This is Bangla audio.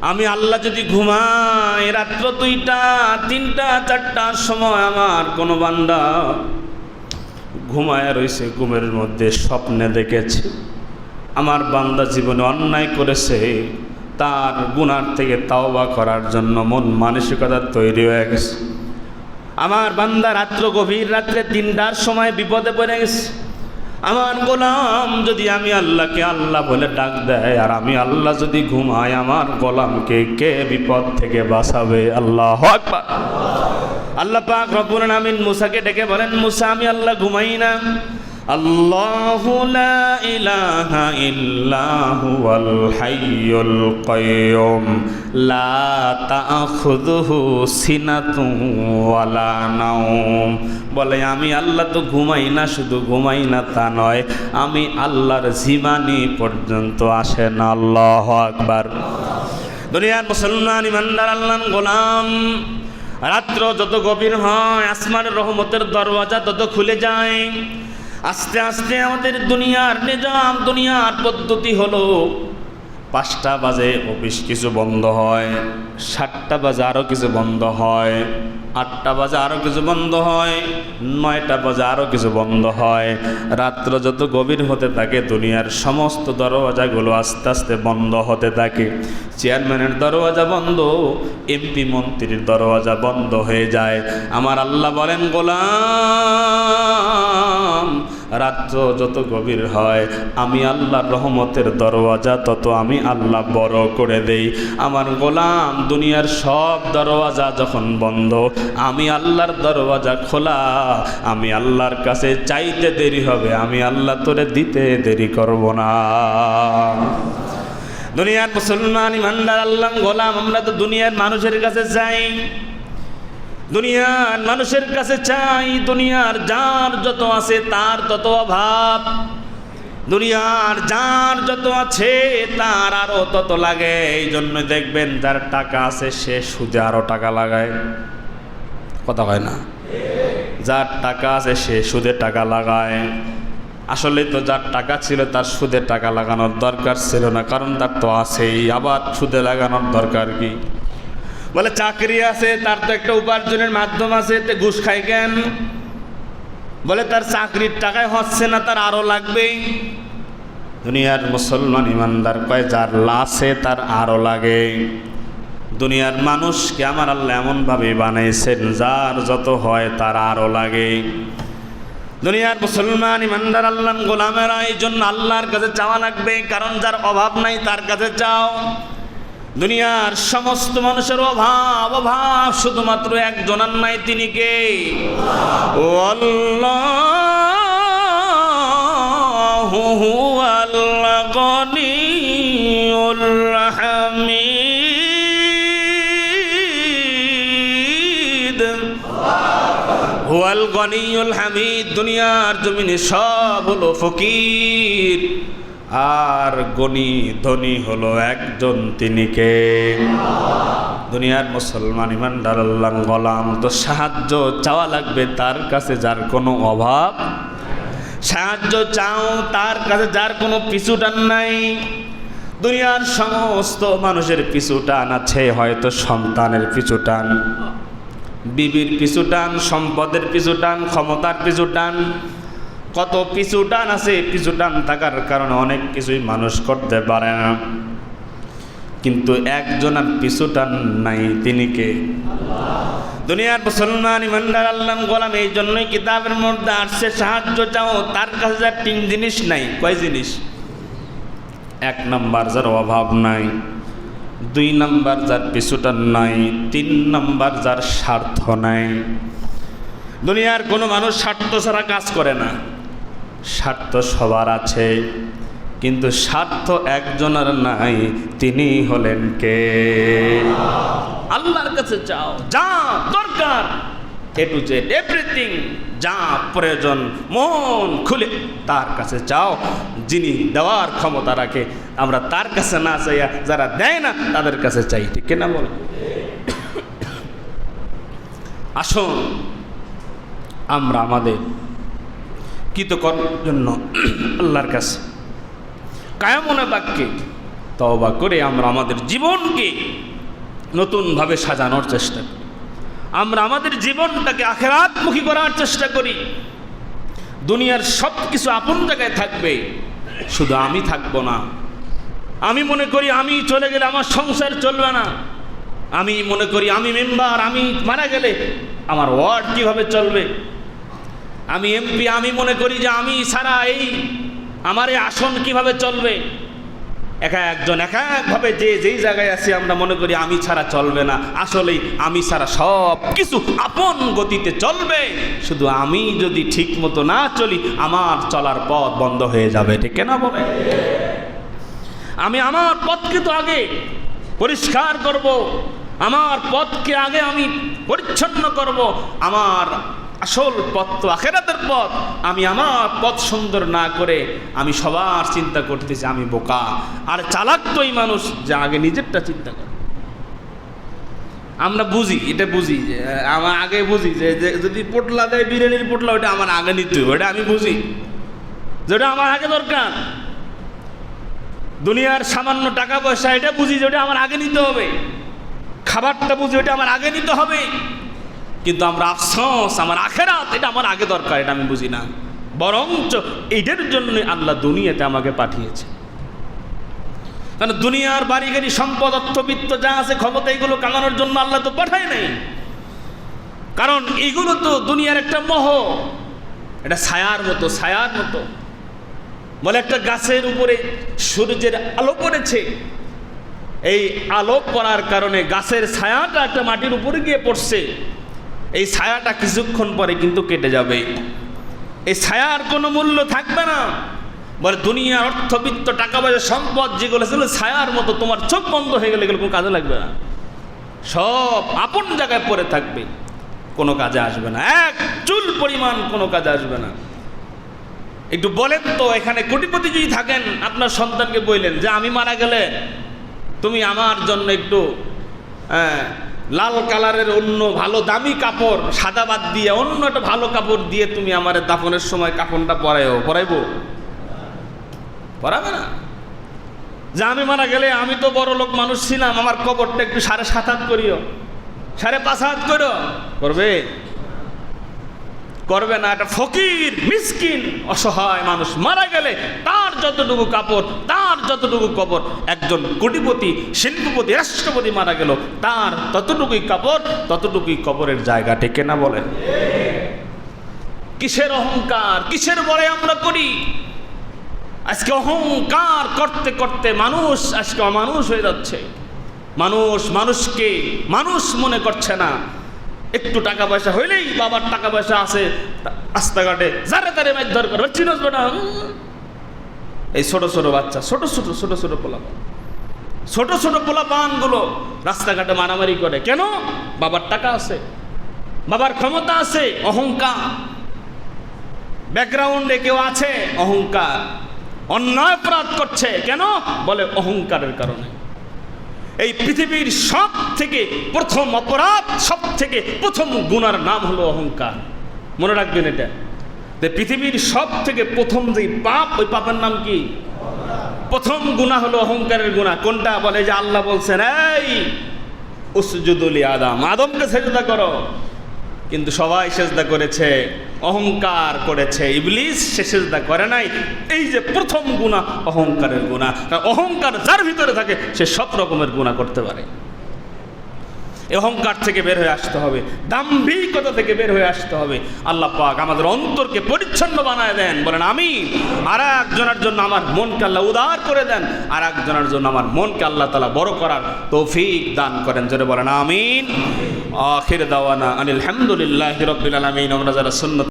আমি আল্লাহ যদি ঘুমাই রাত্র 2টা 3টা 4টার সময় আমার কোনো বান্দা ঘুমায় রয়েছে, ঘুমের মধ্যে স্বপ্নে দেখেছে আমার বান্দা জীবনে অন্যায় করেছে, তার গুনার থেকে তাওবা করার জন্য মন মানসিকতা তৈরি হয়ে গেছে। আমার বান্দা গভীর রাত্রে 3টার সময় বিপদে পড়ে গেছে। আমার গোলাম যদি আমি আল্লাহকে আল্লাহ বলে ডাক দেয় আর আমি আল্লাহ যদি ঘুমাই, আমার গোলামকে কে বিপদ থেকে বাঁচাবে? আল্লাহু আকবার। আল্লাহ পাক রব্বুল আলামিন মুসাকে ডেকে বলেন, মুসা আমি আল্লাহ ঘুমাই না। আল্লাহু লা ইলাহা ইল্লা হুয়াল হাইয়ুল কাইয়ুম লা তাখুযুহু সিনাতুন ওয়ালা নাওম। বলে আমি আল্লাহ তো ঘুমাই না, শুধু ঘুমাই না তা নয়, আমি আল্লাহর জীবানি পর্যন্ত আসে না। আল্লাহু আকবার। দুনিয়ার মুসলমান ইমানদার আল্লাহর গোলাম, রাত্র যত গভীর হয় আসমানের রহমতের দরওয়াজা তত খুলে যায়। আস্তে আস্তে আমাদের দুনিয়ার নিজাম, দুনিয়ার পদ্ধতি হলো 5টা বাজে অফিস কিছু বন্ধ হয়, 7টা বাজে আরও কিছু বন্ধ হয়, 8টা বাজে আরও কিছু বন্ধ হয়, 9টা বাজে আরও কিছু বন্ধ হয়। রাত্র যত গভীর হতে থাকে দুনিয়ার সমস্ত দরওয়াজাগুলো আস্তে আস্তে বন্ধ হতে থাকে। চেয়ারম্যানের দরওয়াজা বন্ধ, এমপি মন্ত্রীর দরওয়াজা বন্ধ হয়ে যায়। আমার আল্লাহ বলেন, গোলাম রাত্র যত গভীর হয় আমি আল্লাহর রহমতের দরওয়াজা তত আমি আল্লাহ বড় করে দেই। আমার গোলাম দুনিয়ার সব দরওয়াজা যখন বন্ধ, আমি আল্লাহর দরওয়াজা খোলা, আমি আল্লাহর কাছে চাইতে দেরি হবে, আমি আল্লাহ তোরে দিতে দেরি করব না। দুনিয়ার মুসলমান ইমানদার আল্লাহর গোলাম, আমরা তো দুনিয়ার মানুষের কাছে চাই, দুনিয়ার মানুষের কাছে চাই। দুনিয়ার যার যত আছে তার তত অভাব, দুনিয়ার যার যত আছে তার আরো তত লাগে। এই জন্য দেখবেন যার টাকা আছে সে সুদে আরো টাকা লাগায়, কথা হয় না? যার টাকা আছে সে সুদে টাকা লাগায়। আসলে তো যার টাকা ছিল তার সুদে টাকা লাগানোর দরকার ছিল না, কারণ তার তো আছেই, আবার সুদে লাগানোর দরকার কি? বলে চাকরি আছে, তার তো একটা উপার্জনের মাধ্যম আছে, তে ঘুষ খায় কেন? বলে তার চাকরির টাকায় হচ্ছে না, তার আরো লাগবেই। দুনিয়ার মুসলমান ইমানদার কয় যার আছে তার আরো লাগে। দুনিয়ার মানুষকে আমার আল্লাহ এমনভাবে বানাইছেন যার যত হয় তার আরো লাগে। দুনিয়ার মুসলমান ইমানদার আল্লাহর গোলামেরা এই জন্য আল্লাহর কাছে চাওয়া লাগবে, কারণ যার অভাব নাই তার কাছে চাও। দুনিয়ার সমস্ত মানুষের অভাব শুধুমাত্র একজনের নাই, তিনি কে? আল্লাহু হুয়াল গনিয়ুল হামিদ, হুয়াল গনিয়ুল হামিদ। দুনিয়ার জমিনে সব হলো ফকির, আর গনি ধনী হলো একজন, তিনি কে? দুনিয়ার মুসলমান ইমানদার আল্লাহর গোলাম, তো সাহায্য চাওয়া লাগবে তার কাছে যার কোনো অভাব, সাহায্য চাও তার কাছে যার কোনো পিছুটান নাই। দুনিয়ার সমস্ত মানুষের পিছুটান আছে, হয়তো সন্তানের পিছুটান, বিবির পিছুটান, সম্পদের পিছুটান, ক্ষমতার পিছুটান, কত পিছুটান আছে। পিছুটান থাকার কারণে অনেক কিছুই মানুষ করতে পারে না, কিন্তু একজনের পিছুটান নাই, তিনি কে? দুনিয়ার মুসলমান ইমানদার আল্লাহর গোলাম, এই জন্যই কিতাবের মধ্যে আসছে সাহায্য চাও তার কাছে যার 3 জিনিস নাই। কয় জিনিস? 1 নাম্বার যার অভাব নাই, 2 নাম্বার যার পিছুটান নাই, 3 নাম্বার যার স্বার্থ নাই। দুনিয়ার কোনো মানুষ স্বার্থ ছাড়া কাজ করে না, স্বার্থ সবার আছে, কিন্তু স্বার্থ একজনের নাই, তিনি হলেন কে? আল্লাহর কাছে চাও যা দরকার, এ টু জেড এভরিথিং, যা প্রয়োজন মন খুলে তার কাছে চাও, যিনি দেওয়ার ক্ষমতা রাখে। আমরা তার কাছে না চাইয়া যারা দেয় না তাদের কাছে চাই, ঠিক কিনা বলেন? আসুন আমরা আমাদের কৃতকর্মের জন্য আল্লাহর কাছে কায়ামনে বাক্যে তওবা করে আমরা আমাদের জীবনকে নতুনভাবে সাজানোর চেষ্টা করি, আমরা আমাদের জীবনটাকে আখিরাতমুখী করার চেষ্টা করি। দুনিয়ার সব কিছু আপন জায়গায় থাকবে, শুধু আমি থাকবো না। আমি মনে করি আমি চলে গেলে আমার সংসার চলবে না, আমি মনে করি আমি মেম্বার, আমি মারা গেলে আমার ওয়ার্ড কীভাবে চলবে, আমি এমপি, আমি মনে করি যে আমি ছাড়া এই আমার এই আসন কীভাবে চলবে। এক একজন এক একভাবে যেই জায়গায় আছি আমরা মনে করি আমি ছাড়া চলবে না। আসলেই আমি ছাড়া সব কিছু আপন গতিতে চলবে, শুধু আমি যদি ঠিক মতো না চলি আমার চলার পথ বন্ধ হয়ে যাবে। ঠিক না বলে? আমি আমার পথকে তো আগে পরিষ্কার করব, আমার পথকে আগে আমি পরিচ্ছন্ন করব। আমার আসল পথ তো আখিরাতের পথ। আমি আমার পথ সুন্দর না করে আমি সবার চিন্তা করতেছি আমি বোকা। আর চালাক তো এই মানুষ যে আগে নিজেরটা চিন্তা করে। আমরা বুঝি, এটা বুঝি যে আমার আগে বুঝি যে যদি পোটলা দেয়, বিরিয়ানির পোটলা, ওটা আমার আগে নিতে হবে, ওটা আমি বুঝি যেটা আমার আগে দরকার। দুনিয়ার সামান্য টাকা পয়সা এটা বুঝি যে ওটা আমার আগে নিতে হবে, খাবারটা বুঝি ওটা আমার আগে নিতে হবে। কিন্তু আমরা আফসোস, আমার আখিরাত এটা আমার আগে দরকার, এটা আমি বুঝি না। বরঞ্চ এটার জন্য আল্লাহ দুনিয়াতে আমাকে পাঠিয়েছে। কারণ দুনিয়ার বাড়ি গাড়ি, সম্পদ, অর্থবিত্ত যা আছে, ক্ষমতা, এগুলো কামানোর জন্য আল্লাহ তো পাঠায় নাই। কারণ এগুলো তো দুনিয়ার একটা মোহ, এটা ছায়ার মতো, ছায়ার মতো। বলে একটা গাছের উপরে সূর্যের আলো পড়েছে, এই আলো পড়ার কারণে গাছের ছায়াটা একটা মাটির উপরে গিয়ে পড়ছে। এই ছায়াটা কিছুক্ষণ পরে কিন্তু কেটে যাবে, এই ছায়ার কোনো মূল্য থাকবে না। বলে দুনিয়ার অর্থবিত্ত, টাকা পয়সা, সম্পদ যেগুলো ছিল ছায়ার মতো, তোমার চোখ বন্ধ হয়ে গেলে এগুলো কোনো কাজে লাগবে না। সব আপন জায়গায় পড়ে থাকবে, কোনো কাজে আসবে না, এক চুল পরিমাণ কোনো কাজে আসবে না। একটু বলেন তো, এখানে কোটিপতি যদি থাকেন, আপনার সন্তানকে বললেন যে আমি মারা গেলে তুমি আমার জন্য একটু লাল কালারের অন্য ভালো দামি কাপড়, সাদা বাদ দিয়ে অন্য একটা ভালো কাপড় দিয়ে তুমি আমার দাফনের সময় কাফনটা পরাইবো? পরাবে না। যে আমি মারা গেলে, আমি তো বড় লোক মানুষ ছিলাম, আমার কবরটা একটু 7.5 হাত করিও, 5.5 হাত করো, করবে? করবে না। একটা ফকির, মিসকিন, অসহায় মানুষ মারা গেলে তার যতটুকু কাপড়, তার যতটুকু কবর, একজন কোটিপতি, শিল্পপতি, রাষ্ট্রপতি মারা গেল তার ততটুকুই কাপড়, ততটুকুই কবরের জায়গা। ঠিক না বলেন? কিসের অহংকার, কিসের বড় আমরা করি? আজকে অহংকার করতে করতে মানুষ আজকে অমানুষ হয়ে যাচ্ছে। মানুষ মানুষকে মানুষ মনে করছে না। একটু টাকা পয়সা হইলেই, বাবার টাকা পয়সা আছে, রাস্তাঘাটে যারে তারে মারধর করে, চিনস বেটা। এই ছোট ছোট বাচ্চা, ছোট ছোট পোলাপান, ছোট ছোট পোলাপানগুলো রাস্তাঘাটে মারামারি করে। কেন? বাবার টাকা আছে, বাবার ক্ষমতা আছে, অহংকার। ব্যাকগ্রাউন্ডে কেউ আছে, অহংকার। অন্যায় অপরাধ করছে, কেন? বলে অহংকারের কারণে। এই পৃথিবীর সব থেকে প্রথম অপরাধ, সব থেকে প্রথম গুনার নাম হলো অহংকার। মনে রাখবেন এটা, যে পৃথিবীর সব থেকে প্রথম যে পাপ, ওই পাপের নাম কি? প্রথম গুনাহ হলো অহংকারের গুনাহ। কোনটা? বলে যে আল্লাহ বলছেন এই উসজুদু লি আদম, আদমকে সেজদা করো। কিন্তু সবাই সেজদা করেছে, অহংকার করেছে। ইবলিস সে সেজদা করে নাই। এই যে প্রথম গুনাহ, অহংকারের গুনাহ। অহংকার যার ভিতরে থাকে সে সব রকমের গুনাহ করতে পারে। এই অহংকার থেকে বের হয়ে আসতে হবে, দাম্ভিকতা থেকে বের হয়ে আসতে হবে। আল্লাহ পাক আমাদের অন্তরকে পরিচ্ছন্ন বানায় দেন, বলেন আমিন। আর একজনের জন্য আমার মনকে আল্লাহ উদার করে দেন, আর একজনের জন্য আমার মনকে আল্লাহ তাআলা বড় করার তৌফিক দান করেন। জোরে বলেন আমিন। আখির দাওয়ানা আনিল হামদুলিল্লাহি রাব্বিল আলামিন। আমরা যারা সুন্নাত